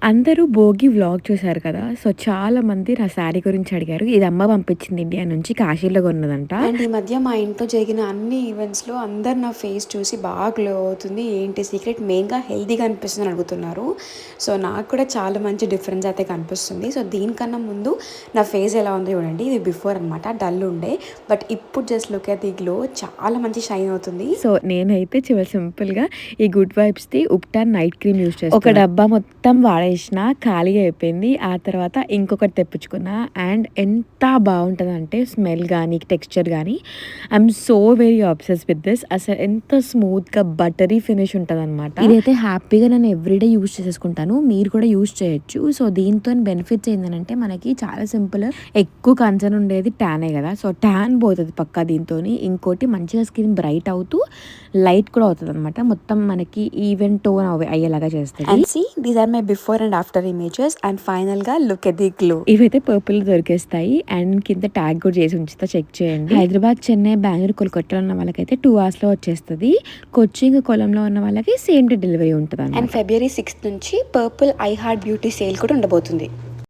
అందరూ భోగి వ్లాగ్ చూసారు కదా! సో, చాలామంది నా శారీ గురించి అడిగారు. ఇది అమ్మ పంపించింది ఇండియా నుంచి. కాశీలో కొన్నదంట. అండ్ ఈ మధ్య మా ఇంట్లో జరిగిన అన్ని ఈవెంట్స్‌లో అందరు నా ఫేస్ చూసి బాగా గ్లో అవుతుంది. ఏంటి సీక్రెట్? మెయిన్‌గా హెల్తీగా అనిపిస్తుందని అడుగుతున్నారు. సో, నాకు కూడా చాలా మంచి డిఫరెన్స్ అయితే కనిపిస్తుంది. సో, దీనికన్నా ముందు నా ఫేస్ ఎలా ఉందో చూడండి. ఇది బిఫోర్ అనమాట. డల్ ఉండే. బట్ ఇప్పుడు just look at the glow. చాలా మంచి షైన్ అవుతుంది. సో, నేనైతే చాలా సింపుల్‌గా ఈ గుడ్ వైబ్స్‌ది ఉప్టాన్ నైట్ క్రీమ్ యూజ్ చేస్తున్నా. ఒక డబ్బా మొత్తం వాడేసిన, ఖాళీగా అయిపోయింది. ఆ తర్వాత ఇంకొకటి తెప్పించుకున్నా. అండ్ ఎంత బాగుంటదంటే స్మెల్ గానీ, టెక్స్చర్ గానీ I'm so very obsessed with this. అసలు ఎంత స్మూత్‌గా బటరీ ఫినిష్ ఉంటదనమాట. ఇదైతే హ్యాపీగా నేను ఎవ్రీడే యూజ్ చేసేసుకుంటాను. మీరు కూడా యూజ్ చేయొచ్చు. సో, దీంతోని బెనిఫిట్స్ ఏంటంటే మనకి చాలా సింపుల్. ఎక్కువ కన్సర్న్ ఉండేది ట్యానే కదా! సో, ట్యాన్ పోతది పక్కా దీంతోని. ఇంకోటి మంచిగా స్కిన్ బ్రైట్ అవుతూ లైట్ కూడా అవుతదనమాట. మొత్తం మనకి ఈవెన్ టోన్ అయ్యేలాగా చేస్తది. And see these are my before and after images. And ఫైనల్‌గా లుక్ ఎట్ ది గ్లో. ఇవైతే పర్పుల్ దొరికేస్తాయి. అండ్ కింద ట్యాగ్ కూడా చేసి ఉంచుతా, చెక్ చేయండి. హైదరాబాద్, చెన్నై, బెంగుళూరు, కోల్కతాలో ఉన్న వాళ్ళకైతే 2 అవర్స్‌లో వచ్చేస్తది. కొచ్చిన్, కొలంలో ఉన్న వాళ్ళకి సేమ్ డే డెలివరీ ఉంటదన్నమాట. అండ్ ఫిబ్రవరి 6 నుంచి purple I heart beauty sale కూడా ఉండబోతుంది.